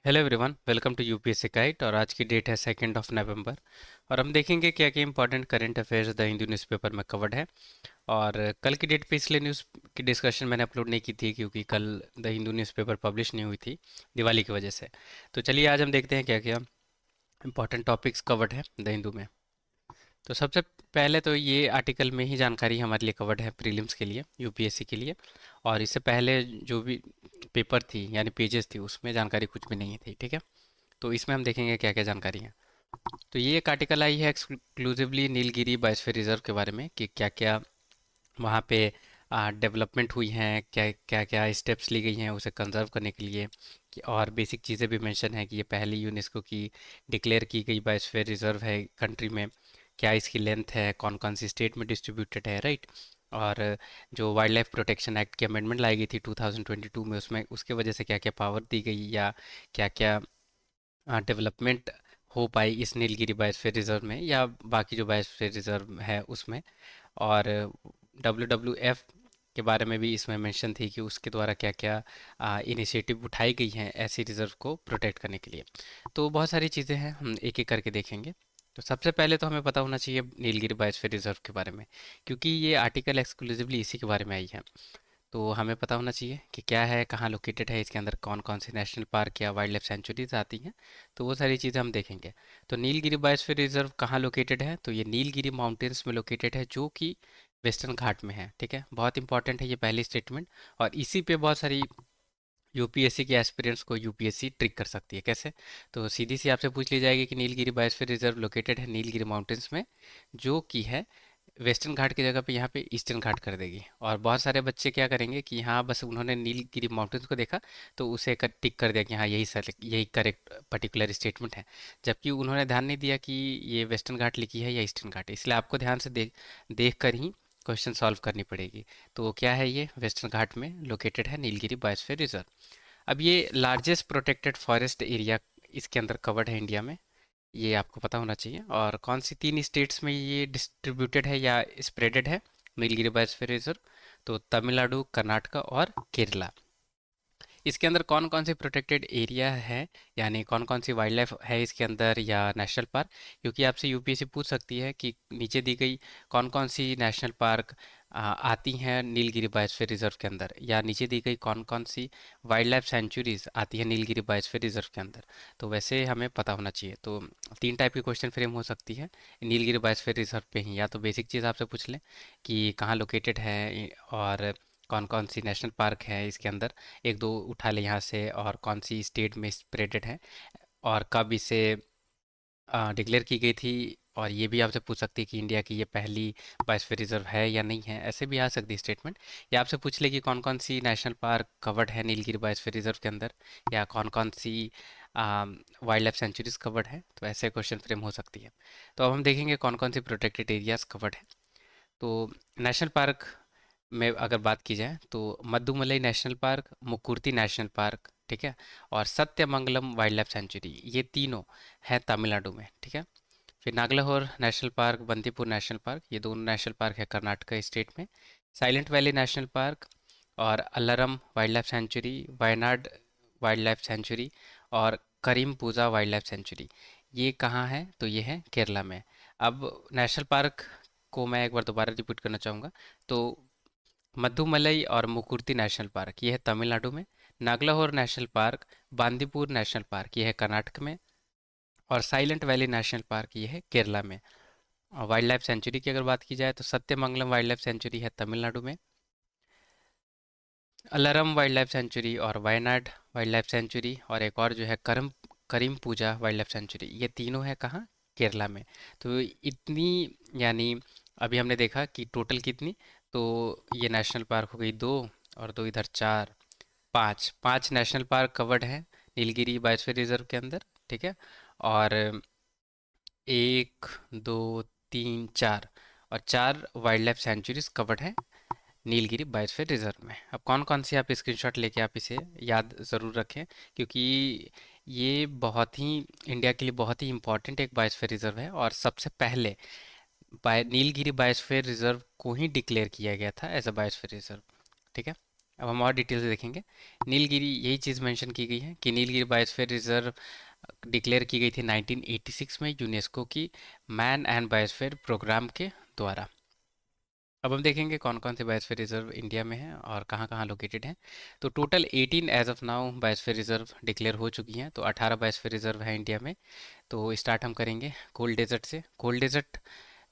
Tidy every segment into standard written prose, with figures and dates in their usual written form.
Hello everyone, welcome to UPSC guide. और आज की डेट है 2 नवंबर। और हम देखेंगे क्या क्या important current affairs the Hindu newspaper में कवर्ड है। और कल की डेट पे इसलिए न्यूज़ की डिस्कशन मैंने अपलोड नहीं की थी क्योंकि कल द हिंदू न्यूज़पेपर पब्लिश नहीं हुई थी दिवाली की वजह से। तो चलिए आज हम देखते हैं क्या क्या इंपॉर्टेंट टॉपिक्स कवर्ड है द हिंदू में। तो सबसे पहले तो ये आर्टिकल में ही जानकारी हमारे लिए कवर्ड है प्रीलिम्स के लिए, यूपीएससी के लिए। और इससे पहले जो भी पेपर थी यानी पेजेस थी उसमें जानकारी कुछ भी नहीं थी, ठीक है। तो इसमें हम देखेंगे क्या क्या जानकारी है। तो ये एक आर्टिकल आई है एक्सक्लूसिवली नीलगिरी बायोस्फीयर रिजर्व के बारे में कि क्या क्या वहाँ पे डेवलपमेंट हुई हैं, क्या क्या क्या स्टेप्स ली गई हैं उसे कंजर्व करने के लिए। और बेसिक चीज़ें भी मेंशन है कि ये पहली यूनेस्को की डिक्लेयर की गई बायोस्फीयर रिजर्व है कंट्री में। क्या इसकी लेंथ है, कौन कौन सी स्टेट में डिस्ट्रीब्यूटेड है, राइट। और जो वाइल्ड लाइफ प्रोटेक्शन एक्ट की अमेंडमेंट लाई गई थी 2022 में, उसमें उसके वजह से क्या क्या पावर दी गई या क्या क्या डेवलपमेंट हो पाई इस नीलगिरी बायोस्फीयर रिजर्व में या बाकी जो बायोस्फीयर रिजर्व है उसमें। और WWF के बारे में भी इसमें मेंशन थी कि उसके द्वारा क्या क्या इनिशिएटिव उठाई गई हैं ऐसी रिजर्व को प्रोटेक्ट करने के लिए। तो बहुत सारी चीज़ें हैं, हम एक एक करके देखेंगे। तो सबसे पहले तो हमें पता होना चाहिए नीलगिरी बायोस्फीयर रिजर्व के बारे में, क्योंकि ये आर्टिकल एक्सक्लूसिवली इसी के बारे में आई है। तो हमें पता होना चाहिए कि क्या है, कहाँ लोकेटेड है, इसके अंदर कौन कौन से नेशनल पार्क या वाइल्ड लाइफ सेंचुरीज आती हैं। तो वो सारी चीज़ें हम देखेंगे। तो नीलगिरी बायोस्फीयर रिजर्व कहाँ लोकेटेड है, तो ये नीलगिरी माउंटेन्स में लोकेटेड है जो कि वेस्टर्न घाट में है, ठीक है। बहुत इंपॉर्टेंट है ये पहली स्टेटमेंट। और इसी पे बहुत सारी यूपीएससी के एस्पिरेंट्स को यूपीएससी ट्रिक कर सकती है। कैसे? तो सीधी सी आपसे पूछ ली जाएगी कि नीलगिरी बायोस्फीयर रिजर्व लोकेटेड है नीलगिरी माउंटेन्स में, जो कि है वेस्टर्न घाट की जगह पे यहाँ पे ईस्टर्न घाट कर देगी। और बहुत सारे बच्चे क्या करेंगे कि हाँ बस उन्होंने नीलगिरी माउंटेन्स को देखा तो उसे टिक कर दिया कि हाँ यही सेलेक्ट, यही करेक्ट पर्टिकुलर स्टेटमेंट है। जबकि उन्होंने ध्यान नहीं दिया कि ये वेस्टर्न घाट लिखी है या ईस्टर्न घाट है। इसलिए आपको ध्यान से देख कर ही क्वेश्चन सॉल्व करनी पड़ेगी। तो क्या है, ये वेस्टर्न घाट में लोकेटेड है नीलगिरी बायोस्फीयर रिजर्व। अब ये लार्जेस्ट प्रोटेक्टेड फॉरेस्ट एरिया इसके अंदर कवर्ड है इंडिया में, ये आपको पता होना चाहिए। और कौन सी 3 स्टेट्स में ये डिस्ट्रीब्यूटेड है या स्प्रेडेड है नीलगिरी बायोस्फीयर रिजर्व, तो तमिलनाडु, कर्नाटका और केरला। इसके अंदर कौन कौन से प्रोटेक्टेड एरिया है, यानी कौन कौन सी वाइल्ड लाइफ है इसके अंदर या नेशनल पार्क। क्योंकि आपसे यूपीएससी पूछ सकती है कि नीचे दी गई कौन कौन सी नेशनल पार्क आती हैं नीलगिरी बायोस्फीयर रिजर्व के अंदर, या नीचे दी गई कौन कौन सी वाइल्ड लाइफ सेंचुरीज आती है नीलगिरी बायोस्फीयर रिजर्व के अंदर। तो वैसे हमें पता होना चाहिए। तो 3 टाइप की क्वेश्चन फ्रेम हो सकती है नीलगिरी बायोस्फीयर रिजर्व पे ही। या तो बेसिक चीज़ आपसे पूछ लें कि कहाँ लोकेटेड है और कौन कौन सी नेशनल पार्क है इसके अंदर, एक दो उठा ले यहाँ से, और कौन सी स्टेट में स्प्रेडेड है, और कब इसे डिक्लेयर की गई थी। और ये भी आपसे पूछ सकती है कि इंडिया की ये पहली बायोस्फीयर रिजर्व है या नहीं है, ऐसे भी आ सकती है स्टेटमेंट। या आपसे पूछ ले कि कौन कौन सी नेशनल पार्क कवर्ड है नीलगिरी बायोस्फीयर रिजर्व के अंदर, या कौन कौन सी वाइल्ड लाइफ सेंचुरीज कवर्ड है। तो ऐसे क्वेश्चन फ्रेम हो सकती है। तो अब हम देखेंगे कौन कौन सी प्रोटेक्टेड एरियाज कवर्ड है। तो नेशनल पार्क में अगर बात की जाए तो Mudumalai national park, Mukurthi national park, ठीक है, और सत्यमंगलम वाइल्ड लाइफ सेंचुरी, ये तीनों है तमिलनाडु में, ठीक है। फिर Nagarhole national park, Bandipur national park, ये दोनों नेशनल पार्क है कर्नाटका स्टेट में। साइलेंट वैली नेशनल पार्क और Aralam wildlife sanctuary, Wayanad wildlife sanctuary और Karimpuzha wildlife sanctuary, ये कहाँ है, तो ये है केरला में। अब नेशनल पार्क को मैं एक बार दोबारा रिपीट करना चाहूँगा। तो मधुमलई और मुकुर्ती नेशनल पार्क ये है तमिलनाडु में। Nagarhole national park, Bandipur national park ये है कर्नाटक में। और साइलेंट वैली नेशनल पार्क ये है केरला में। और वाइल्ड लाइफ सेंचुरी की अगर बात की जाए तो सत्यमंगलम वाइल्ड लाइफ सेंचुरी है तमिलनाडु में। अलारम वाइल्ड लाइफ सेंचुरी और वायनाड वाइल्ड लाइफ सेंचुरी, और एक और जो है करीम पूजा वाइल्ड लाइफ सेंचुरी, ये तीनों है कहाँ, केरला में। तो इतनी, यानी अभी हमने देखा कि टोटल कितनी, तो ये नेशनल पार्क हो गई दो, और दो इधर चार, पाँच पाँच नेशनल पार्क कवर्ड है नीलगिरी बायोस्फीयर रिजर्व के अंदर, ठीक है। और एक, दो, तीन, चार, और चार वाइल्ड लाइफ सेंचुरीज कवर्ड है नीलगिरी बायोस्फीयर रिजर्व में। अब कौन कौन सी आप स्क्रीनशॉट लेके आप इसे याद ज़रूर रखें, क्योंकि ये बहुत ही इंडिया के लिए बहुत ही इम्पोर्टेंट एक बायोस्फीयर रिजर्व है। और सबसे पहले नीलगिरी बायोस्फीयर रिजर्व को ही डिक्लेयर किया गया था एज अ बायोस्फीयर रिजर्व, ठीक है। अब हम और डिटेल से देखेंगे। नीलगिरी, यही चीज़ मेंशन की गई है कि नीलगिरी बायोस्फीयर रिजर्व डिक्लेयर की गई थी 1986 में यूनेस्को की मैन एंड बायोस्फीयर प्रोग्राम के द्वारा। अब हम देखेंगे कौन कौन से बायोस्फीयर रिजर्व इंडिया में हैं और कहाँ कहाँ लोकेटेड हैं। तो total 18 as of now biosphere reserve declare हो चुकी हैं। तो 18 बायोस्फीयर रिजर्व है इंडिया में। तो स्टार्ट हम करेंगे कोल डेजर्ट से। कोल डेजर्ट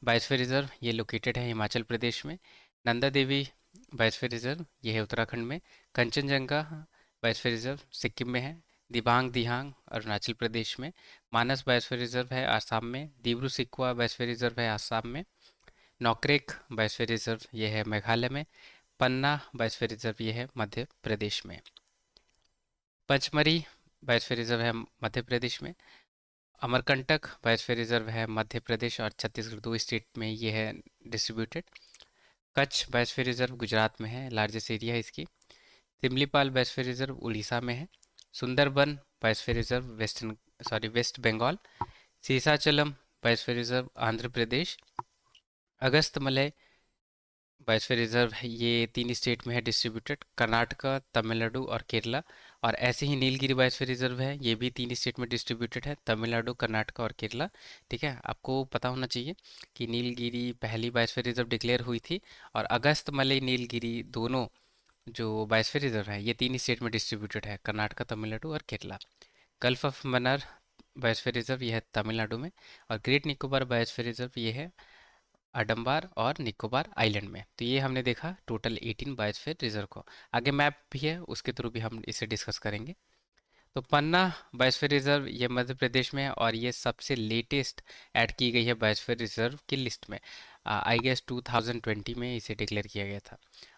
बायोस्फीयर रिजर्व ये लोकेटेड है हिमाचल प्रदेश में। नंदा देवी बायोस्फीयर रिजर्व ये है उत्तराखंड में। कंचनजंगा बायोस्फीयर रिजर्व सिक्किम में है। दिबांग दिहांग अरुणाचल प्रदेश में। मानस बायोस्फीयर रिजर्व है आसाम में। दिब्रू सिक्वा बायोस्फीयर रिजर्व है आसाम में। नौक्रेक बायोस्फीयर रिजर्व ये है मेघालय में। पन्ना बायोस्फीयर रिजर्व ये है मध्य प्रदेश में। पंचमरी बायोस्फीयर रिजर्व है मध्य प्रदेश में। अमरकंटक बायोस्फीयर रिजर्व है मध्य प्रदेश और छत्तीसगढ़, दो स्टेट में ये है distributed. Kutch biosphere reserve Gujarat में है, लार्जेस्ट एरिया है इसकी। सिमलीपाल बायोस्फीयर रिजर्व उड़ीसा में है। Sundarban biosphere reserve West Bengal. Seshachalam biosphere reserve Andhra Pradesh. Agastya biosphere reserve है, ये तीन स्टेट में है डिस्ट्रीब्यूटेड, कर्नाटका, तमिलनाडु और केरला। और ऐसे ही नीलगिरी बायोस्फीयर रिजर्व है, ये भी तीन स्टेट में डिस्ट्रीब्यूटेड है, तमिलनाडु, कर्नाटका और केरला। ठीक है, आपको पता होना चाहिए कि नीलगिरी पहली बायोस्फीयर रिजर्व डिक्लेयर हुई थी और अगस्त मलई नीलगिरी दोनों जो बायोस्फीयर रिजर्व है ये तीन स्टेट में डिस्ट्रीब्यूटेड है, कर्नाटका, तमिलनाडु और Kerala. Gulf of Mannar biosphere reserve ये है तमिलनाडु में। और ग्रेट निकोबार बायोस्फीयर रिजर्व ये है अडम्बार और निकोबार आइलैंड में। तो ये हमने देखा टोटल 18 बायोस्फीयर रिजर्व को। आगे मैप भी है, उसके थ्रू भी हम इसे डिस्कस करेंगे। तो पन्ना बायोस्फीयर रिजर्व ये मध्य प्रदेश में है और ये सबसे लेटेस्ट ऐड की गई है बायोस्फीयर रिजर्व की लिस्ट में। आई गेस 2020 में इसे डिक्लेयर किया गया था।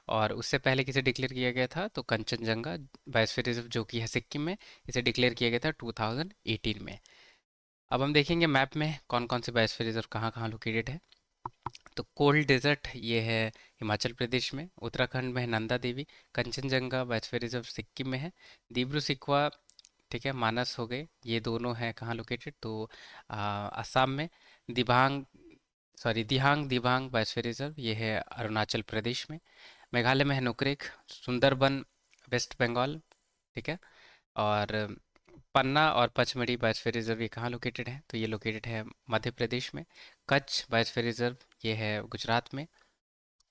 और उससे पहले किसे डिक्लेयर किया गया था, तो कंचनजंगा बायोस्फीयर रिजर्व जो कि है सिक्किम में, इसे डिक्लेयर किया गया था 2018 में। अब हम देखेंगे मैप में कौन कौन से बायोस्फीयर रिजर्व कहाँ कहाँ लोकेटेड है। तो कोल्ड डेजर्ट ये है हिमाचल प्रदेश में। उत्तराखंड में है नंदा देवी। कंचनजंगा बायोस्फीयर रिजर्व सिक्किम में है। दिब्रू सिखवा, ठीक है, मानस हो गए, ये दोनों हैं कहाँ लोकेटेड, तो असम में। दिबांग दिहांग दिबांग बायोस्फीयर रिजर्व ये है अरुणाचल प्रदेश में। मेघालय में है नुकरेक। सुंदरबन वेस्ट बंगाल, ठीक है। और पन्ना और पचमढ़ी बायोस्फीयर रिजर्व ये कहाँ लोकेटेड है, तो ये लोकेटेड है मध्य प्रदेश में। कच्छ बायोस्फीयर रिजर्व ये है गुजरात में।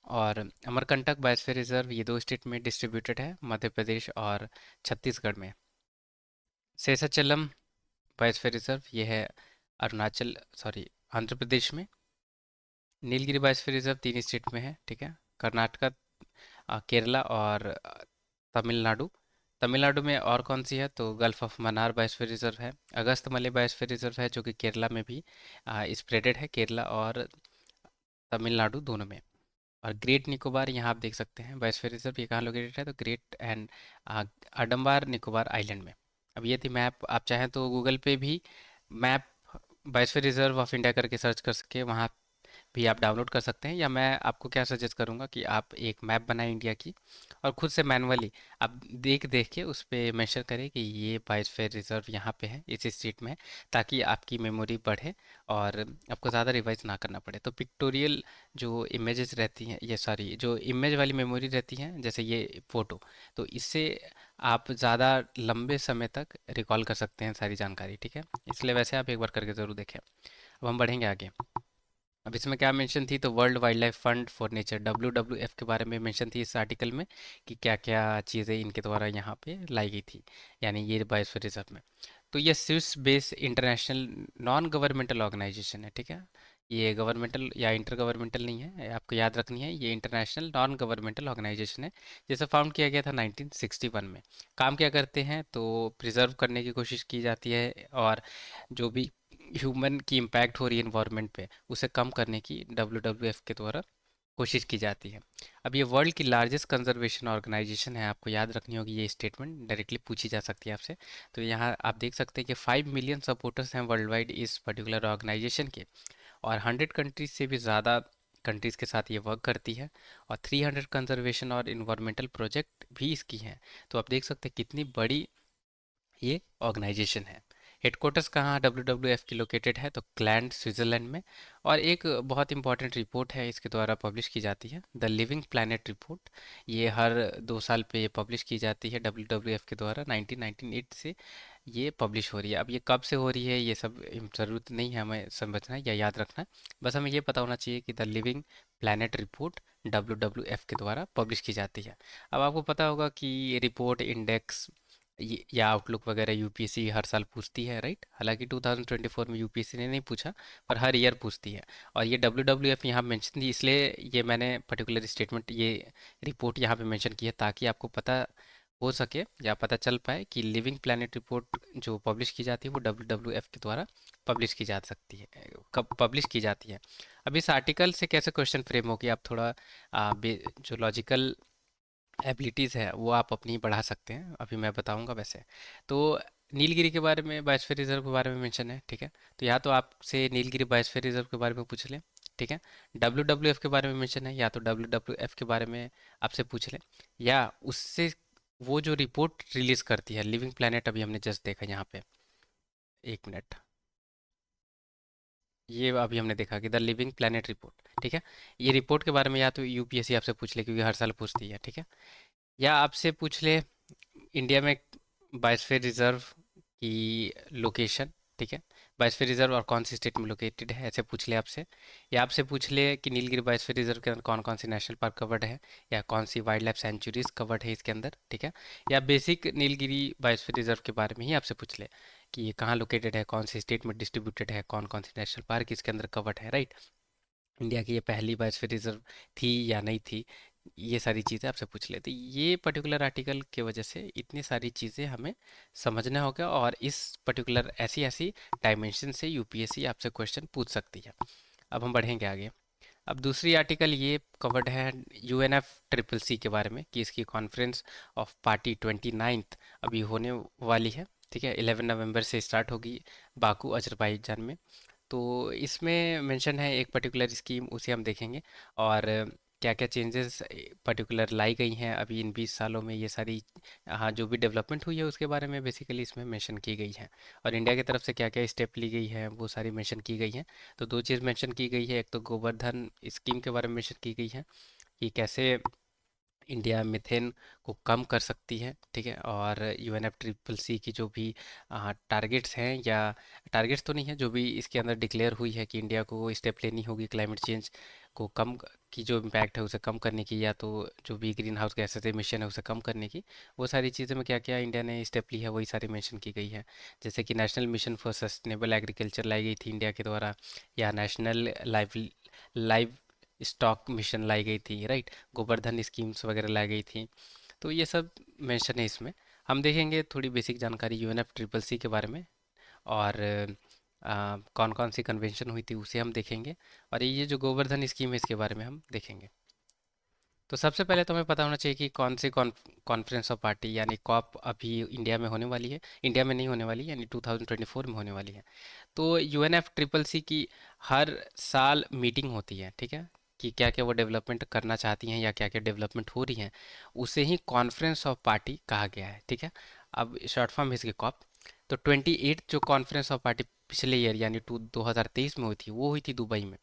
और अमरकंटक बायोस्फीयर रिजर्व ये दो स्टेट में डिस्ट्रीब्यूटेड है, मध्य प्रदेश और छत्तीसगढ़ में। शेषाचलम बायोस्फीयर रिजर्व ये है आंध्र प्रदेश में। नीलगिरी बायोस्फीयर रिजर्व तीन स्टेट में है, ठीक है, कर्नाटका, केरला और तमिलनाडु। तमिलनाडु में और कौन सी है, तो gulf of Mannar biosphere reserve है। अगस्त मलय बायोस्फीयर रिजर्व है जो कि केरला में भी स्प्रेडेड है, केरला और तमिलनाडु दोनों में। और ग्रेट निकोबार यहाँ आप देख सकते हैं बायोस्फीयर रिजर्व ये कहाँ लोकेटेड है, तो ग्रेट एंड अडम्बार निकोबार आइलैंड में। अब ये थी मैप। आप चाहें तो गूगल पे भी map biosphere reserve of India करके सर्च कर सके, वहाँ भी आप डाउनलोड कर सकते हैं। या मैं आपको क्या सजेस्ट करूँगा कि आप एक मैप बनाएं इंडिया की और खुद से मैनुअली आप देख देख के उस पर मेंशन करें कि ये बायोस्फीयर रिजर्व यहाँ पे है, इस स्टेट में है, ताकि आपकी मेमोरी बढ़े और आपको ज़्यादा रिवाइज ना करना पड़े। तो पिक्टोरियल जो इमेजेस रहती हैं, ये सॉरी जो इमेज वाली मेमोरी रहती हैं, जैसे ये फ़ोटो, तो इससे आप ज़्यादा लंबे समय तक रिकॉल कर सकते हैं सारी जानकारी, ठीक है। इसलिए वैसे आप एक बार करके ज़रूर देखें। अब हम बढ़ेंगे आगे। अब इसमें क्या मेंशन थी, तो world wild life fund for nature WWF के बारे में मेंशन थी इस आर्टिकल में कि क्या क्या चीज़ें इनके द्वारा यहाँ पे लाई गई थी, यानी ये बायोस्फीयर रिजर्व में। तो ये Swiss based international non governmental organisation है, ठीक है। ये गवर्नमेंटल या इंटर गवर्नमेंटल नहीं है, ये आपको याद रखनी है, ये इंटरनेशनल नॉन गवर्नमेंटल ऑर्गेनाइजेशन है, जिसे फाउंड किया गया था 1961 में। काम क्या करते हैं, तो प्रिजर्व करने की कोशिश की जाती है और जो भी ह्यूमन की इम्पैक्ट हो रही है इन्वायरमेंट पे, उसे कम करने की WWF के द्वारा कोशिश की जाती है। अब ये वर्ल्ड की लार्जेस्ट कंजर्वेशन ऑर्गेनाइजेशन है, आपको याद रखनी होगी ये स्टेटमेंट, डायरेक्टली पूछी जा सकती है आपसे। तो यहाँ आप देख सकते हैं कि 5 मिलियन सपोर्टर्स हैं वर्ल्ड वाइड इस पर्टिकुलर ऑर्गेनाइजेशन के। और 100 कंट्रीज से भी ज़्यादा कंट्रीज़ के साथ ये वर्क करती है। और 300 कंजर्वेशन और इन्वायरमेंटल प्रोजेक्ट भी इसकी हैं। तो आप देख सकते हैं कितनी बड़ी ये ऑर्गेनाइजेशन है। हेडक्वार्टर्स कहाँ WWF की लोकेटेड है, तो ग्लैंड स्विट्ज़रलैंड में। और एक बहुत इंपॉर्टेंट रिपोर्ट है इसके द्वारा पब्लिश की जाती है, द लिविंग प्लैनेट रिपोर्ट। ये हर 2 साल पे ये पब्लिश की जाती है WWF के द्वारा, 1998 से ये पब्लिश हो रही है। अब ये कब से हो रही है ये सब ज़रूरत नहीं है हमें समझना या याद रखना, बस हमें ये पता होना चाहिए कि the living planet report WWF के द्वारा पब्लिश की जाती है। अब आपको पता होगा कि रिपोर्ट, इंडेक्स या आउटलुक वगैरह यूपीएससी हर साल पूछती है, राइट। हालांकि 2024 में यूपीएससी ने नहीं पूछा, पर हर ईयर पूछती है। और ये WWF यहाँ मेंशन थी, इसलिए ये मैंने पर्टिकुलर स्टेटमेंट, ये रिपोर्ट यहाँ पे मेंशन की है, ताकि आपको पता हो सके या पता चल पाए कि लिविंग प्लैनेट रिपोर्ट जो पब्लिश की जाती है वो WWF के द्वारा पब्लिश की जा सकती है, कब पब्लिश की जाती है। अब इस आर्टिकल से कैसे क्वेश्चन फ्रेम होगी, आप थोड़ा जो लॉजिकल एबिलिटीज़ है वो आप अपनी बढ़ा सकते हैं, अभी मैं बताऊंगा वैसे। तो नीलगिरी के बारे में, बायोस्फीयर रिजर्व के बारे में मेंशन है, ठीक है। तो या तो आपसे नीलगिरी बायोस्फीयर रिजर्व के बारे में पूछ लें, ठीक है। WWF के बारे में मेंशन है, या तो WWF के बारे में आपसे पूछ लें, या उससे वो जो रिपोर्ट रिलीज करती है लिविंग प्लैनेट, अभी हमने जस्ट देखा यहाँ पे, 1 मिनट, ये अभी हमने देखा कि द लिविंग प्लैनेट रिपोर्ट, ठीक है। ये रिपोर्ट के बारे में या तो यूपीएससी आपसे पूछ ले, क्योंकि हर साल पूछती है, ठीक है। या आपसे पूछ ले इंडिया में बायोस्फीयर रिजर्व की लोकेशन, ठीक है। बायोस्फीयर रिजर्व और कौन सी स्टेट में लोकेटेड है, ऐसे पूछ ले आपसे। या आपसे पूछ ले कि नीलगिरी बायोस्फीयर रिजर्व के अंदर कौन कौन सी नेशनल पार्क कवर्ड है, या कौन सी वाइल्ड लाइफ सेंचुरीज कवर्ड है इसके अंदर, ठीक है। या बेसिक नीलगिरी बायोस्फीयर रिजर्व के बारे में ही आपसे पूछ ले कि ये कहाँ लोकेटेड है, कौन सी स्टेट में डिस्ट्रीब्यूटेड है, कौन कौन सी नेशनल पार्क इसके अंदर कवर्ड है, राइट। इंडिया की ये पहली बायोस्फीयर रिजर्व थी या नहीं थी, ये सारी चीज़ें आपसे पूछ लेते। ये पर्टिकुलर आर्टिकल की वजह से इतनी सारी चीज़ें हमें समझना होगा, और इस पर्टिकुलर ऐसी ऐसी डायमेंशन से यूपीएससी आपसे क्वेश्चन पूछ सकती है। अब हम बढ़ेंगे आगे। अब दूसरी आर्टिकल ये कवर्ड है UNFCCC के बारे में, कि इसकी कॉन्फ्रेंस ऑफ पार्टी 29th अभी होने वाली है, ठीक है। 11 नवंबर से स्टार्ट होगी बाकू अजरबैजान में। तो इसमें मेंशन है एक पर्टिकुलर स्कीम, उसे हम देखेंगे। और क्या क्या चेंजेस पर्टिकुलर लाई गई हैं अभी इन 20 सालों में, ये सारी, हाँ, जो भी डेवलपमेंट हुई है उसके बारे में बेसिकली इसमें मेंशन की गई है। और इंडिया की तरफ से क्या क्या स्टेप ली गई है वो सारी मेंशन की गई हैं। तो दो चीज़ मेंशन की गई है, एक तो गोवर्धन स्कीम के बारे में मेंशन की गई है, कि कैसे इंडिया मीथेन को कम कर सकती है, ठीक है। और UNFCCC की जो भी टारगेट्स हैं, या टारगेट्स तो नहीं है, जो भी इसके अंदर डिक्लेयर हुई है कि इंडिया को स्टेप लेनी होगी क्लाइमेट चेंज को कम की, जो इम्पैक्ट है उसे कम करने की, या तो जो भी ग्रीन हाउस गैसेस एमिशन है उसे कम करने की, वो सारी चीज़ें में क्या क्या इंडिया ने स्टेप ली है वही सारी मेंशन की गई है। जैसे कि national mission for sustainable agriculture लाई गई थी इंडिया के द्वारा, या national live livestock mission लाई गई थी, राइट। गोवर्धन स्कीम्स वगैरह लाई गई थी। तो ये सब मेंशन है इसमें। हम देखेंगे थोड़ी बेसिक जानकारी UNFCCC के बारे में, और कौन कौन सी कन्वेंशन हुई थी उसे हम देखेंगे। और ये जो गोवर्धन स्कीम है इसके बारे में हम देखेंगे। तो सबसे पहले तो हमें पता होना चाहिए कि कौन सी कॉन्फ्रेंस ऑफ पार्टी यानी कॉप अभी इंडिया में होने वाली है, इंडिया में नहीं होने वाली, यानी 2024 में होने वाली है। तो UNFCCC की हर साल मीटिंग होती है, ठीक है, कि क्या क्या वो डेवलपमेंट करना चाहती हैं या क्या क्या डेवलपमेंट हो रही हैं, उसे ही कॉन्फ्रेंस ऑफ पार्टी कहा गया है, ठीक है। अब शॉर्ट फॉर्म है इसकी कॉप। तो 28 जो कॉन्फ्रेंस ऑफ पार्टी पिछले ईयर यानी 2023 में हुई थी, वो हुई थी दुबई में।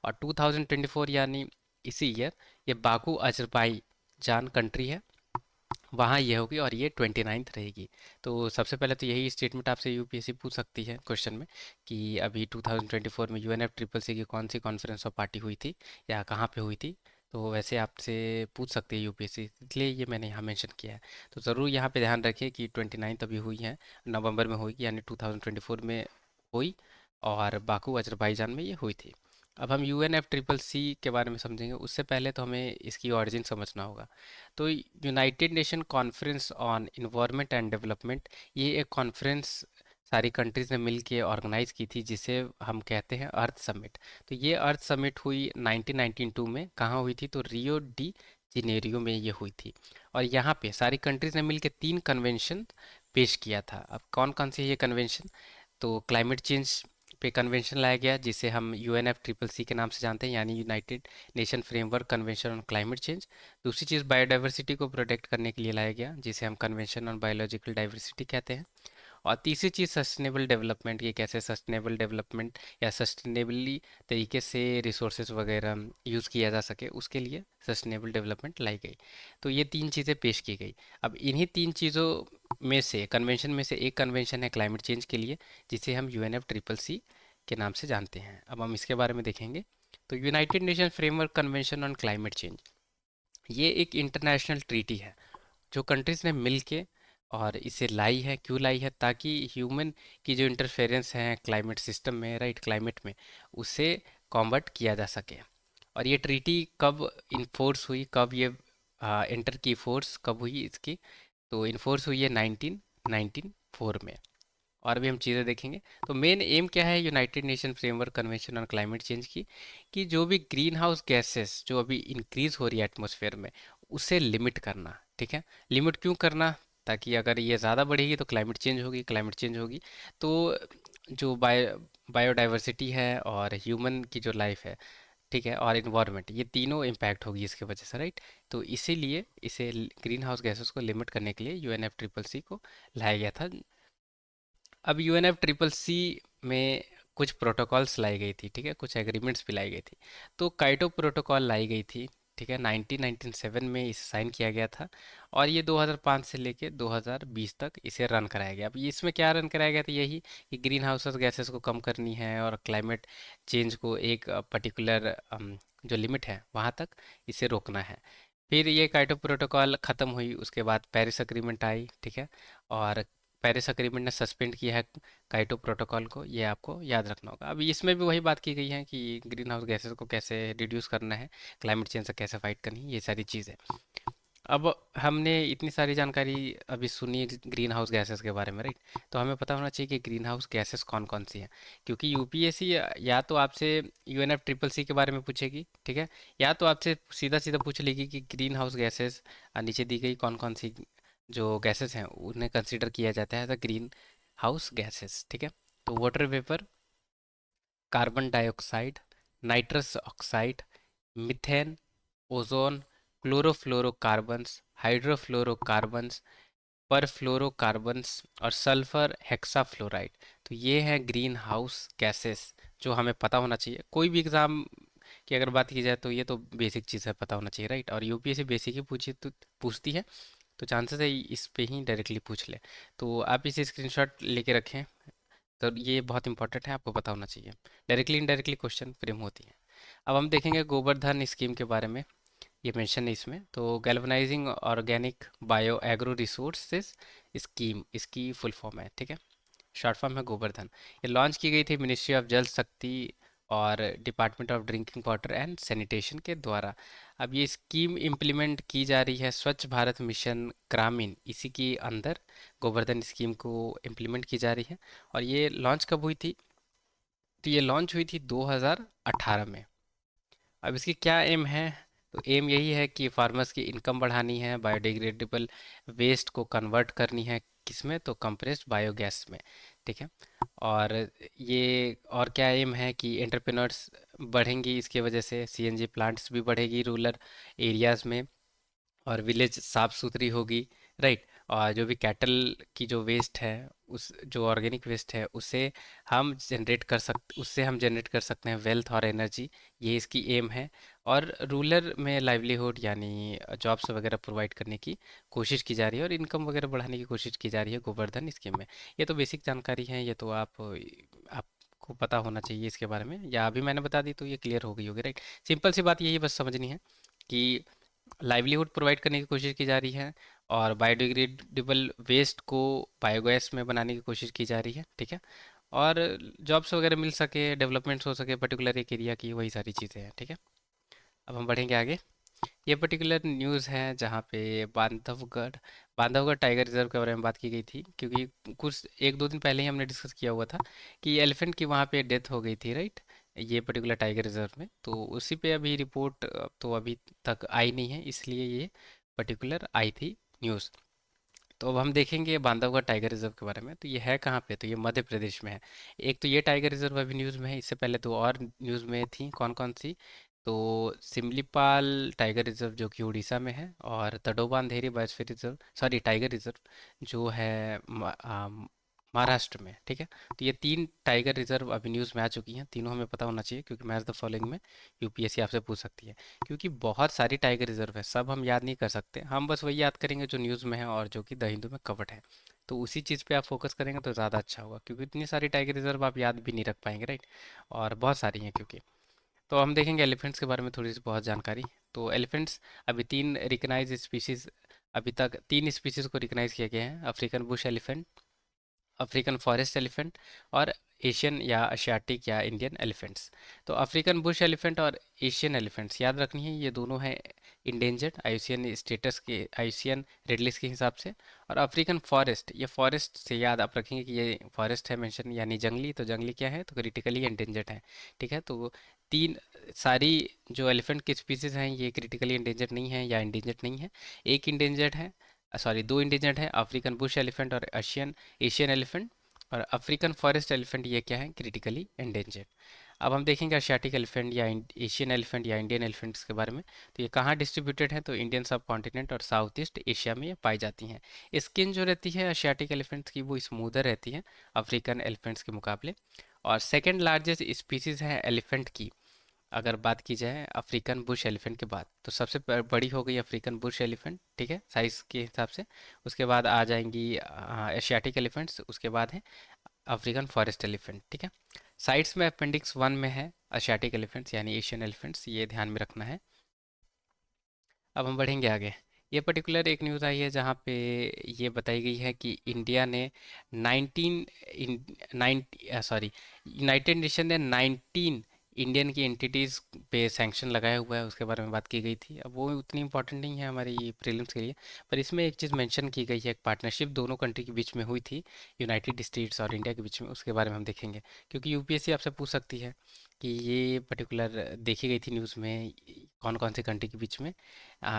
और 2024 यानी इसी ईयर, ये बाकू अजरबैजान कंट्री है, वहाँ ये होगी, और ये 29th रहेगी। तो सबसे पहले तो यही स्टेटमेंट आपसे यूपीएससी पूछ सकती है क्वेश्चन में, कि अभी 2024 में UNFCCC की कौन सी कॉन्फ्रेंस ऑफ पार्टी हुई थी या कहाँ पे हुई थी। तो वैसे आपसे पूछ सकती है यूपीएससी, इसलिए ये मैंने यहाँ मेंशन किया है। तो ज़रूर यहाँ पे ध्यान रखिए कि 29th अभी हुई है, नवंबर में हुई, यानी 2024 में हुई, और बाकू अजरबैजान में ये हुई थी। अब हम UNFCCC के बारे में समझेंगे, उससे पहले तो हमें इसकी ऑरिजिन समझना होगा। तो United Nation conference on environment and development, ये एक कॉन्फ्रेंस सारी कंट्रीज़ ने मिल के ऑर्गेनाइज की थी, जिसे हम कहते हैं अर्थ समिट। तो ये अर्थ समिट हुई 1992 में, कहाँ हुई थी, तो रियो डी जिनेरियो में ये हुई थी। और यहाँ पे सारी कंट्रीज़ ने मिल के 3 कन्वेंशन पेश किया था। अब कौन कौन से ये कन्वेंशन, तो क्लाइमेट चेंज पे कन्वेंशन लाया गया, जिसे हम UNFCCC के नाम से जानते हैं, यानी United nation framework convention on climate change. दूसरी चीज़ बायोडाइवर्सिटी को प्रोटेक्ट करने के लिए लाया गया, जिसे हम कन्वेंशन ऑन बायोलॉजिकल डाइवर्सिटी कहते हैं। और तीसरी चीज़ सस्टेनेबल डेवलपमेंट, ये कैसे सस्टेनेबल डेवलपमेंट या सस्टेनेबली तरीके से रिसोर्सेज वगैरह यूज़ किया जा सके, उसके लिए सस्टेनेबल डेवलपमेंट लाई गई। तो ये तीन चीज़ें पेश की गई। अब इन्हीं तीन चीज़ों में से, कन्वेंशन में से एक कन्वेंशन है क्लाइमेट चेंज के लिए, जिसे हम यूएनएफ ट्रिपल सी के नाम से जानते हैं। अब हम इसके बारे में देखेंगे। तो United nation framework convention on climate change, ये एक इंटरनेशनल ट्रीटी है जो कंट्रीज ने मिल के और इसे लाई है। क्यों लाई है? ताकि ह्यूमन की जो इंटरफेरेंस है क्लाइमेट सिस्टम में, राइट, क्लाइमेट में, उसे कॉम्बैट किया जा सके। और ये ट्रीटी कब इन्फोर्स हुई, कब ये एंटर की, फोर्स कब हुई इसकी? तो इन्फोर्स हुई है 1994 में। और भी हम चीज़ें देखेंगे। तो मेन एम क्या है United nation framework convention on climate change की? कि जो भी ग्रीन हाउस गैसेस जो अभी इंक्रीज हो रही है एटमॉस्फेयर में, उसे लिमिट करना। ठीक है, लिमिट क्यों करना? ताकि अगर ये ज़्यादा बढ़ेगी तो क्लाइमेट चेंज होगी, क्लाइमेट चेंज होगी तो जो बायोडाइवर्सिटी है और ह्यूमन की जो लाइफ है, ठीक है, और इन्वायरमेंट, ये तीनों इम्पैक्ट होगी इसके वजह से, राइट। तो इसीलिए इसे ग्रीन हाउस गैसेस को लिमिट करने के लिए यूएनएफ ट्रिपल सी को लाया गया था। अब यूएनएफ ट्रिपल सी में कुछ प्रोटोकॉल्स लाई गई थी, ठीक है, कुछ एग्रीमेंट्स भी लाई गई थी। तो काइटो प्रोटोकॉल लाई गई थी, ठीक है, 1997 में इसे साइन किया गया था। और ये 2005 से लेके 2020 तक इसे रन कराया गया। अब ये इसमें क्या रन कराया गया था? यही कि ग्रीन हाउस गैसेस को कम करनी है और क्लाइमेट चेंज को एक पर्टिकुलर जो लिमिट है वहाँ तक इसे रोकना है। फिर ये काइटो प्रोटोकॉल ख़त्म हुई, उसके बाद पेरिस अग्रीमेंट आई, ठीक है। और पेरिस अग्रीमेंट ने सस्पेंड किया है काइटो प्रोटोकॉल को, ये आपको याद रखना होगा। अब इसमें भी वही बात की गई है कि ग्रीन हाउस गैसेस को कैसे रिड्यूस करना है, क्लाइमेट चेंज से कैसे फाइट करनी है, ये सारी चीज़ें। अब हमने इतनी सारी जानकारी अभी सुनी ग्रीन हाउस गैसेस के बारे में, राइट। तो हमें पता होना चाहिए कि ग्रीन हाउस गैसेस कौन कौन सी हैं। क्योंकि यूपीएससी या तो आपसे यूएनएफ ट्रिपल सी के बारे में पूछेगी, ठीक है, या तो आपसे सीधा सीधा पूछ लेगी कि ग्रीन हाउस गैसेस नीचे दी गई कौन कौन सी जो गैसेस हैं उन्हें कंसिडर किया जाता है द ग्रीन हाउस गैसेस, ठीक है। तो water vapour, carbon dioxide, nitrous oxide, methane, ozone, chlorofluorocarbons, hydrofluorocarbons, perfluorocarbons और सल्फर हेक्साफ्लोराइड। तो ये है ग्रीन हाउस गैसेस जो हमें पता होना चाहिए। कोई भी एग्ज़ाम की अगर बात की जाए तो ये तो बेसिक चीज़ है, पता होना चाहिए, राइट। और यूपीएससी बेसिक ही पूछती है, तो चांसेस है इस पे ही डायरेक्टली पूछ ले। तो आप इसे स्क्रीनशॉट लेके रखें, तो ये बहुत इंपॉर्टेंट है, आपको पता होना चाहिए। डायरेक्टली इनडायरेक्टली क्वेश्चन फ्रेम होती है। अब हम देखेंगे गोबर स्कीम के बारे में, ये मेंशन है इसमें। तो galvanising organic bio agro resources scheme, इसकी फुल फॉर्म है, ठीक है, शॉर्ट फॉर्म है गोवर्धन। ये लॉन्च की गई थी मिनिस्ट्री ऑफ जल शक्ति और department of drinking water and sanitation के द्वारा। अब ये स्कीम इम्प्लीमेंट की जा रही है स्वच्छ भारत मिशन ग्रामीण, इसी के अंदर गोवर्धन स्कीम को इम्प्लीमेंट की जा रही है। और ये लॉन्च कब हुई थी? तो ये लॉन्च हुई थी 2018 में। अब इसकी क्या एम है? तो एम यही है कि फार्मर्स की इनकम बढ़ानी है, बायोडिग्रेडेबल वेस्ट को कन्वर्ट करनी है, किसमें? तो कंप्रेस्ड बायोगैस में, ठीक है। और ये और क्या एम है कि एंटरप्रेन्योर्स बढ़ेंगी, इसके वजह से सीएनजी प्लांट्स भी बढ़ेगी रूरल एरियाज में, और विलेज साफ सुथरी होगी, राइट। और जो भी कैटल की जो वेस्ट है, उस जो ऑर्गेनिक वेस्ट है उसे हम जनरेट कर सकते, उससे हम जनरेट कर सकते हैं वेल्थ और एनर्जी, ये इसकी एम है। और रूरल में लाइवलीहुड यानी जॉब्स वगैरह प्रोवाइड करने की कोशिश की जा रही है और इनकम वगैरह बढ़ाने की कोशिश की जा रही है गोवर्धन स्कीम में। ये तो बेसिक जानकारी है, ये तो आपको पता होना चाहिए इसके बारे में, या अभी मैंने बता दी तो ये क्लियर हो गई होगी, राइट। सिंपल सी बात यही बस समझनी है कि लाइवलीहुड प्रोवाइड करने की कोशिश की जा रही है और बायोडिग्रेडेबल वेस्ट को बायोगैस में बनाने की कोशिश की जा रही है, ठीक है। और जॉब्स वगैरह मिल सके, डेवलपमेंट्स हो सके पर्टिकुलर एक एरिया की, वही सारी चीज़ें हैं, ठीक है। अब हम बढ़ेंगे आगे। ये पर्टिकुलर न्यूज़ है जहाँ पे बांधवगढ़ बांधवगढ़ टाइगर रिजर्व के बारे में बात की गई थी। क्योंकि कुछ एक दो दिन पहले ही हमने डिस्कस किया हुआ था कि एलिफेंट की वहाँ पे डेथ हो गई थी, राइट, ये पर्टिकुलर टाइगर रिजर्व में। तो उसी पे अभी रिपोर्ट तो अभी तक आई नहीं है, इसलिए ये पर्टिकुलर आई थी न्यूज़। तो अब हम देखेंगे बांधवगढ़ टाइगर रिजर्व के बारे में। तो ये है कहाँ पे? तो ये मध्य प्रदेश में है। एक तो ये टाइगर रिजर्व अभी न्यूज़ में है, इससे पहले दो और न्यूज़ में थी, कौन कौन सी? तो सिमलीपाल टाइगर रिजर्व जो कि उड़ीसा में है, और Tadoba Andhari biosphere reserve, sorry tiger reserve जो है महाराष्ट्र में, ठीक है। तो ये 3 टाइगर रिजर्व अभी न्यूज़ में आ चुकी हैं, तीनों हमें पता होना चाहिए क्योंकि मैच द फॉलोइंग में यूपीएससी आपसे पूछ सकती है। क्योंकि बहुत सारी टाइगर रिजर्व है, सब हम याद नहीं कर सकते, हम बस वही याद करेंगे जो न्यूज़ में है और जो कि द हिंदू में कवर्ड है। तो उसी चीज़ पे आप फोकस करेंगे तो ज़्यादा अच्छा होगा, क्योंकि इतनी सारी टाइगर रिजर्व आप याद भी नहीं रख पाएंगे, राइट। और बहुत सारी हैं क्योंकि। तो हम देखेंगे एलिफेंट्स के बारे में थोड़ी सी बहुत जानकारी। तो एलिफेंट्स अभी 3 रिकग्नाइज स्पीसीज, अभी तक 3 स्पीसीज को रिकग्नाइज किया गया है, African Bush elephant, African forest elephant और एशियन या एशियाटिक या इंडियन एलिफेंट्स। तो अफ्रीकन बुश एलिफेंट और एशियन एलिफेंट्स याद रखनी है, ये दोनों हैं इंडेंजर्ड आईयूसीएन स्टेटस के, आईयूसीएन रेड लिस्ट के हिसाब से। और अफ्रीकन फॉरेस्ट, ये फॉरेस्ट से याद आप रखेंगे कि ये फॉरेस्ट है मेंशन, यानी जंगली, तो जंगली क्या है, तो क्रिटिकली एंडेंजर्ड है, ठीक है। तो तीन सारी जो एलिफेंट की स्पीसीज हैं ये क्रिटिकली एंडेंजर्ड नहीं है या एंडेंजर्ड नहीं है। एक इंडेंजर्ड है, सॉरी, 2 इंडेंजर्ड है, अफ्रीकन बुश एलिफेंट और एशियन एशियन एलिफेंट। और अफ्रीकन फॉरेस्ट एलिफेंट ये क्या है, क्रिटिकली एंडेंजर्ड। अब हम देखेंगे एशियाटिक एलिफेंट या एशियन एलिफेंट या इंडियन एलिफेंट्स के बारे में। तो ये कहाँ डिस्ट्रीब्यूटेड है, तो इंडियन सब कॉन्टिनेंट और साउथ ईस्ट एशिया में ये पाई जाती हैं। स्किन जो रहती है एशियाटिक एलिफेंट्स की वो स्मूदर रहती है अफ्रीकन एलिफेंट्स के मुकाबले। और सेकेंड लार्जेस्ट स्पीसीज है एलिफेंट की, अगर बात की जाए अफ्रीकन बुश एलिफेंट के बाद, तो सबसे बड़ी हो गई अफ्रीकन बुश एलिफेंट, ठीक है, साइज के हिसाब से। उसके बाद आ जाएंगी एशियाटिक एलिफेंट्स, उसके बाद है अफ्रीकन फॉरेस्ट एलिफेंट, ठीक है। साइड्स में अपेंडिक्स 1 में है एशियाटिक एलिफेंट्स यानी एशियन एलिफेंट्स, ये ध्यान में रखना है। अब हम बढ़ेंगे आगे। ये पर्टिकुलर एक न्यूज़ आई है जहाँ पे ये बताई गई है कि इंडिया ने 19 सॉरी, यूनाइटेड नेशन ने 19 इंडियन की एंटिटीज़ पे सैंक्शन लगाया हुआ है, उसके बारे में बात की गई थी। अब वो उतनी इंपॉर्टेंट नहीं है हमारी प्रीलिम्स के लिए, पर इसमें एक चीज़ मेंशन की गई है, एक पार्टनरशिप दोनों कंट्री के बीच में हुई थी, यूनाइटेड स्टेट्स और इंडिया के बीच में, उसके बारे में हम देखेंगे। क्योंकि यूपीएससी आपसे पूछ सकती है कि ये पर्टिकुलर देखी गई थी न्यूज़ में, कौन कौन से कंट्री के बीच में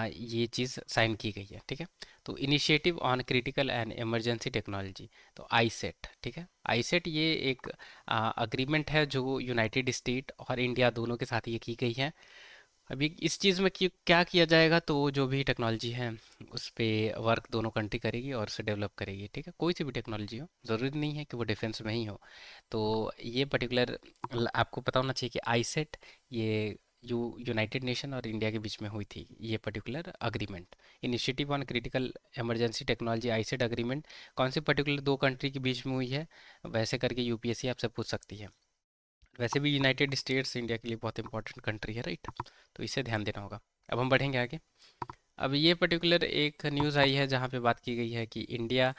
ये चीज़ साइन की गई है, ठीक है। तो initiative on critical and emergency technology, तो आईसेट, ठीक है। आईसेट ये एक अग्रीमेंट है जो यूनाइटेड स्टेट और इंडिया दोनों के साथ ये की गई है। अभी इस चीज़ में क्या किया जाएगा, तो जो भी टेक्नोलॉजी है उस पे वर्क दोनों कंट्री करेगी और उसे डेवलप करेगी, ठीक है। कोई सी भी टेक्नोलॉजी हो, ज़रूरी नहीं है कि वो डिफेंस में ही हो। तो ये पर्टिकुलर आपको पता होना चाहिए कि आईसेट ये यूनाइटेड नेशन और इंडिया के बीच में हुई थी ये particular agreement, initiative on critical emergency technology ICET agreement. कौन सी पर्टिकुलर 2 कंट्री के बीच में हुई है, वैसे करके यूपीएससी आपसे पूछ सकती है। वैसे भी यूनाइटेड स्टेट्स इंडिया के लिए बहुत इंपॉर्टेंट कंट्री है, राइट। तो इसे ध्यान देना होगा। अब हम बढ़ेंगे आगे। अब ये पर्टिकुलर एक न्यूज़ आई है जहाँ पे बात की गई है कि इंडिया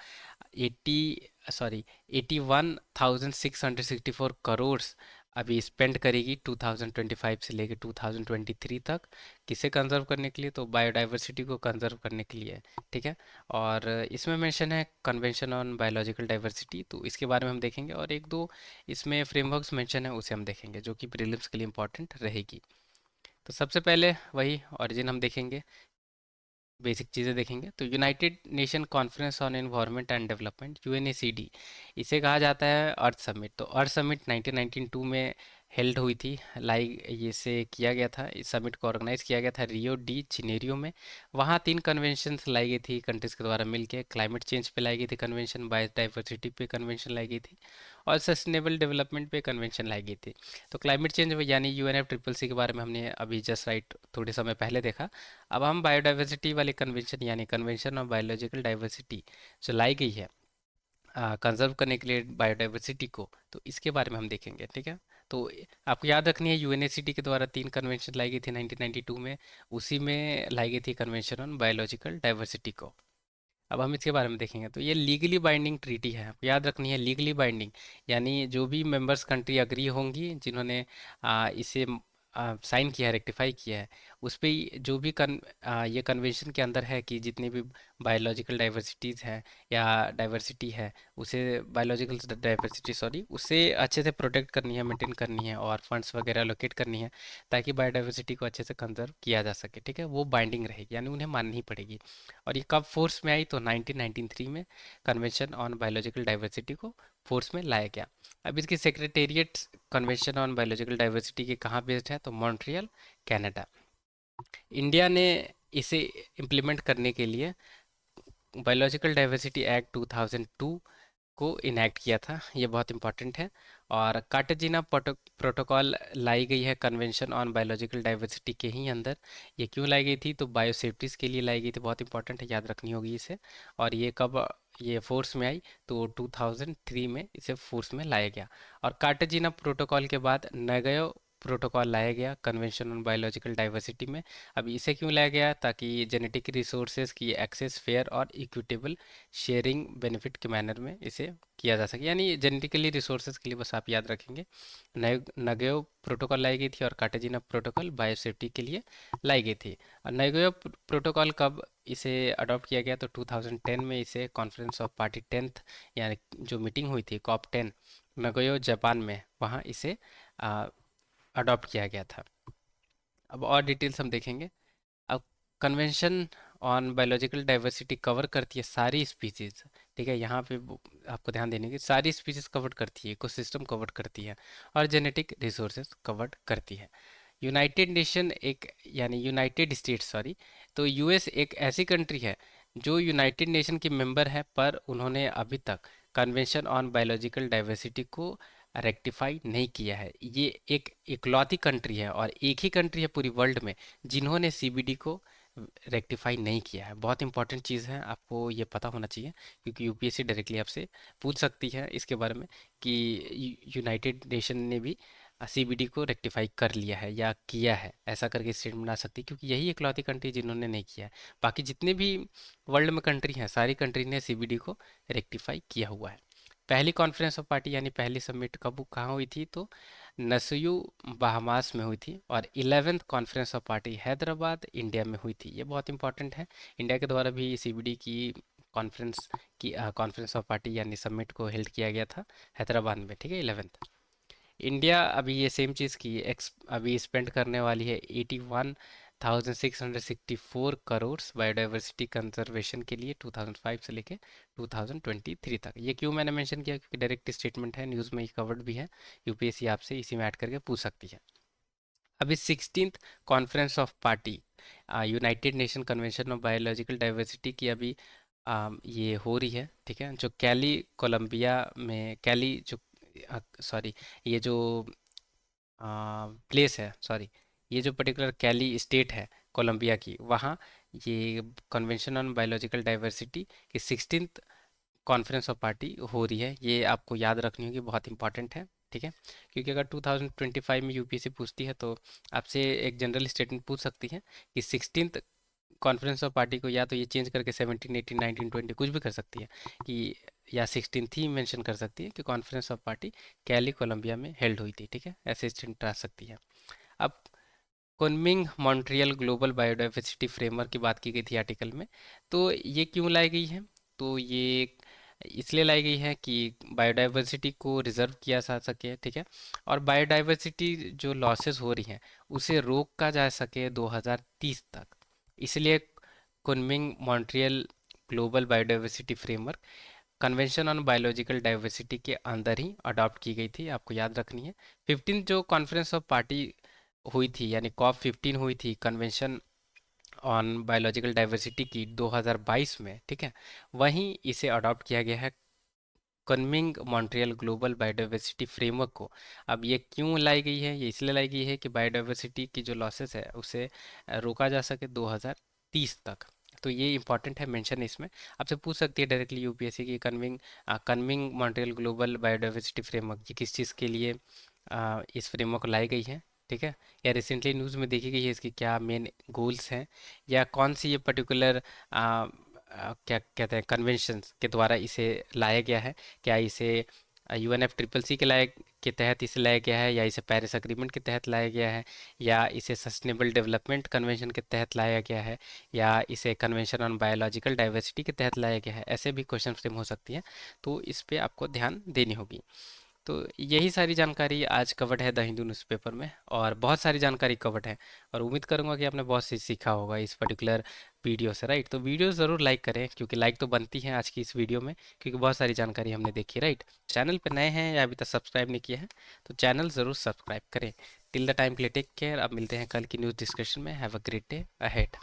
80 सॉरी 81,664 करोड़ अभी स्पेंड करेगी 2025 से लेकर 2023 तक। किसे कंजर्व करने के लिए, तो बायोडाइवर्सिटी को कंजर्व करने के लिए, ठीक है। और इसमें मेंशन है कन्वेंशन ऑन बायोलॉजिकल डाइवर्सिटी, तो इसके बारे में हम देखेंगे। और एक दो इसमें फ्रेमवर्क्स मेंशन है, उसे हम देखेंगे जो कि प्रीलिम्स के लिए इंपॉर्टेंट रहेगी। तो सबसे पहले वही ओरिजिन हम देखेंगे, बेसिक चीज़ें देखेंगे। तो United Nation conference on environment and development, UNACD, इसे कहा जाता है अर्थ समिट। तो अर्थ समिट 1992 में हेल्ड हुई थी, लाइक इसे किया गया था, इस समिट को ऑर्गेनाइज किया गया था रियो डी जेनेरियो में। वहाँ 3 कन्वेंशंस लाई गई थी कंट्रीज़ के द्वारा मिलके। क्लाइमेट चेंज पे लाई गई थी कन्वेंशन, बायोडाइवर्सिटी पे कन्वेंशन लाई गई थी और सस्टेनेबल डेवलपमेंट पे कन्वेंशन लाई गई थी। तो क्लाइमेट चेंज यानी यूएनएफ ट्रिपल सी के बारे में हमने अभी जस्ट राइट थोड़े समय पहले देखा। अब हम बायोडाइवर्सिटी वाले कन्वेंशन यानी कन्वेंशन ऑफ बायोलॉजिकल डाइवर्सिटी जो लाई गई है कंजर्व करने के लिए बायोडाइवर्सिटी को, तो इसके बारे में हम देखेंगे, ठीक है। तो आपको याद रखनी है यूएनएससीटी के द्वारा 3 कन्वेंशन लाई गई थी 1992 में, उसी में लाई गई थी कन्वेंशन ऑन बायोलॉजिकल डाइवर्सिटी को। अब हम इसके बारे में देखेंगे। तो ये लीगली बाइंडिंग ट्रीटी है, आपको याद रखनी है लीगली बाइंडिंग, यानी जो भी मेंबर्स कंट्री अग्री होंगी जिन्होंने इसे साइन किया है, रेक्टिफाई किया है, उस पे जो भी ये कन्वेंशन के अंदर है कि जितनी भी बायोलॉजिकल डाइवर्सिटीज़ हैं या डाइवर्सिटी है, उसे बायोलॉजिकल डाइवर्सिटी सॉरी उसे अच्छे से प्रोटेक्ट करनी है, मेंटेन करनी है और फंड्स वगैरह एलोकेट करनी है ताकि बायोडाइवर्सिटी को अच्छे से कंजर्व किया जा सके, ठीक है। वो बाइंडिंग रहेगी यानी उन्हें माननी ही पड़ेगी। और ये कब फोर्स में आई, तो 1993 में कन्वेंशन ऑन बायोलॉजिकल डाइवर्सिटी को फोर्स में लाया गया। अब इसकी secretariat convention on biological diversity के कहाँ बेस्ड है, तो मॉन्ट्रियल, कनाडा। इंडिया ने इसे इम्प्लीमेंट करने के लिए बायोलॉजिकल डाइवर्सिटी एक्ट 2002 को इनैक्ट किया था, ये बहुत इंपॉर्टेंट है। और कार्टेजिना प्रोटोकॉल लाई गई है कन्वेंशन ऑन बायोलॉजिकल डाइवर्सिटी के ही अंदर। ये क्यों लाई गई थी? तो बायोसेफ्टीज के लिए लाई गई थी, बहुत इंपॉर्टेंट है, याद रखनी होगी इसे। और ये कब ये फोर्स में आई? तो 2003 में इसे फोर्स में लाया गया। और कार्टेजिना प्रोटोकॉल के बाद नगयो प्रोटोकॉल लाया गया कन्वेंशन ऑन बायोलॉजिकल डाइवर्सिटी में। अब इसे क्यों लाया गया? ताकि जेनेटिक रिसोर्सेज की एक्सेस फेयर और इक्विटेबल शेयरिंग बेनिफिट के मैनर में इसे किया जा सके, यानी जेनेटिकली रिसोर्सेज के लिए, बस आप याद रखेंगे। नगयो प्रोटोकॉल लाई गई थी और कार्टेजिना प्रोटोकॉल बायोसेफ्टी के लिए लाई गई थी। और नगयो प्रोटोकॉल कब इसे अडॉप्ट किया गया? तो 2010 में इसे कॉन्फ्रेंस ऑफ पार्टी 10th, यानी जो मीटिंग हुई थी COP10 नगोयो जापान में, वहाँ इसे अडॉप्ट किया गया था। अब और डिटेल्स हम देखेंगे। अब convention on biological diversity cover करती है सारी स्पीसीज, ठीक है, यहाँ पे आपको ध्यान देने की, सारी स्पीसीज कवर करती है, इकोसिस्टम कवर करती है, और जेनेटिक रिसोर्सेज कवर करती है। यूनाइटेड नेशन एक, यानी यूनाइटेड स्टेट्स सॉरी, तो यूएस एक ऐसी कंट्री है जो यूनाइटेड नेशन की मेंबर है, पर उन्होंने अभी तक कन्वेंशन ऑन बायोलॉजिकल डाइवर्सिटी को रेक्टिफाई नहीं किया है। ये एक इकलौती कंट्री है और एक ही कंट्री है पूरी वर्ल्ड में जिन्होंने सीबीडी को रेक्टिफाई नहीं किया है। बहुत इंपॉर्टेंट चीज़ है, आपको ये पता होना चाहिए, क्योंकि यूपीएससी डायरेक्टली आपसे पूछ सकती है इसके बारे में कि यूनाइटेड नेशन ने भी सीबीडी को रेक्टिफाई कर लिया है या किया है, ऐसा करके स्टेटमेंट आ सकती है, क्योंकि यही इकलौती कंट्री जिन्होंने नहीं किया है। बाकी जितने भी वर्ल्ड में कंट्री हैं, सारी कंट्री ने सीबीडी को रेक्टिफाई किया हुआ है। पहली कॉन्फ्रेंस ऑफ पार्टी यानी पहली समिट कब कहाँ हुई थी? तो नसयू बहामास में हुई थी। और 11th conference of party Hyderabad India में हुई थी। ये बहुत इंपॉर्टेंट है, इंडिया के द्वारा भी सीबीडी की कॉन्फ्रेंस कॉन्फ्रेंस ऑफ पार्टी यानी समिट को हेल्ड किया गया था हैदराबाद में, ठीक है, 11th। इंडिया अभी ये सेम चीज़ की अभी स्पेंड करने वाली है 81,664 करोड़ बायोडाइवर्सिटी कंजर्वेशन के लिए 2005 से लेके 2023 तक। ये क्यों मैंने मेंशन किया? क्योंकि डायरेक्ट स्टेटमेंट है, न्यूज़ में ही कवर्ड भी है, यूपीएससी आपसे इसी में ऐड करके पूछ सकती है। अभी 16th conference of party United nation convention of biological diversity की अभी ये हो रही है, ठीक है, जो कैली कोलंबिया में, कैली जो सॉरी, ये जो प्लेस है, सॉरी, ये जो पर्टिकुलर कैली स्टेट है कोलंबिया की, वहाँ ये कन्वेंशन ऑन बायोलॉजिकल डाइवर्सिटी की 16th कॉन्फ्रेंस ऑफ पार्टी हो रही है। ये आपको याद रखनी होगी, बहुत इंपॉर्टेंट है, ठीक है, क्योंकि अगर 2025 में यूपीएससी पूछती है तो आपसे एक जनरल स्टेटमेंट पूछ सकती है कि 16th कॉन्फ्रेंस ऑफ पार्टी को या तो ये चेंज करके 17, 18, 19, 20 कुछ भी कर सकती है, कि या 16th ही मेंशन कर सकती है कि conference of party Cali Colombia में हेल्ड हुई थी, ठीक है, ऐसे स्टेटमेंट आ सकती है। अब Kunming Montreal global biodiversity framework की बात की गई थी आर्टिकल में, तो ये क्यों लाई गई है? तो ये इसलिए लाई गई है कि बायोडाइवर्सिटी को रिजर्व किया जा सके, ठीक है, और बायोडाइवर्सिटी जो लॉसेस हो रही हैं उसे रोका जा सके 2030 तक। इसलिए Kunming Montreal global biodiversity framework convention on biological diversity के अंदर ही अडॉप्ट की गई थी, आपको याद रखनी है। 15 जो कॉन्फ्रेंस ऑफ पार्टी हुई थी यानी COP15 हुई थी कन्वेंशन ऑन बायोलॉजिकल डाइवर्सिटी की 2022 में, ठीक है, वहीं इसे अडॉप्ट किया गया है कन्मिंग मॉन्ट्रियल ग्लोबल बायोडाइवर्सिटी फ्रेमवर्क को। अब ये क्यों लाई गई है? ये इसलिए लाई गई है कि बायोडाइवर्सिटी की जो लॉसेस है उसे रोका जा सके 2030 तक। तो ये इंपॉर्टेंट है मेंशन इसमें, आपसे पूछ सकती है डायरेक्टली यूपीएससी की कन्मिंग मॉन्ट्रियल ग्लोबल बायोडाइवर्सिटी फ्रेमवर्क ये किस चीज़ के लिए इस फ्रेमवर्क लाई गई है, ठीक है, या रिसेंटली न्यूज़ में देखी गई है, इसकी क्या मेन गोल्स हैं, या कौन सी ये पर्टिकुलर क्या कहते हैं कन्वेंशंस के द्वारा इसे लाया गया है। क्या इसे UNFCCC के लाए के तहत इसे लाया गया है, या इसे पेरिस अग्रीमेंट के तहत लाया गया है, या इसे सस्टेनेबल डेवलपमेंट कन्वेंशन के तहत लाया गया है, या इसे कन्वेंशन ऑन बायोलॉजिकल डाइवर्सिटी के तहत लाया गया है? ऐसे भी क्वेश्चन फ्रेम हो सकती है, तो इस पे आपको ध्यान देनी होगी। तो यही सारी जानकारी आज कवर्ड है द हिंदू न्यूज़पेपर में, और बहुत सारी जानकारी कवर्ड है, और उम्मीद करूंगा कि आपने बहुत चीज़ सीखा होगा इस पर्टिकुलर वीडियो से, राइट। तो वीडियो ज़रूर लाइक करें, क्योंकि लाइक तो बनती है आज की इस वीडियो में, क्योंकि बहुत सारी जानकारी हमने देखी, राइट। चैनल पर नए हैं या अभी तक सब्सक्राइब नहीं किया है तो चैनल ज़रूर सब्सक्राइब करें। टिल द टाइम के लिए टेक केयर। अब मिलते हैं कल की न्यूज़ डिस्कशन में। Have a great day ahead.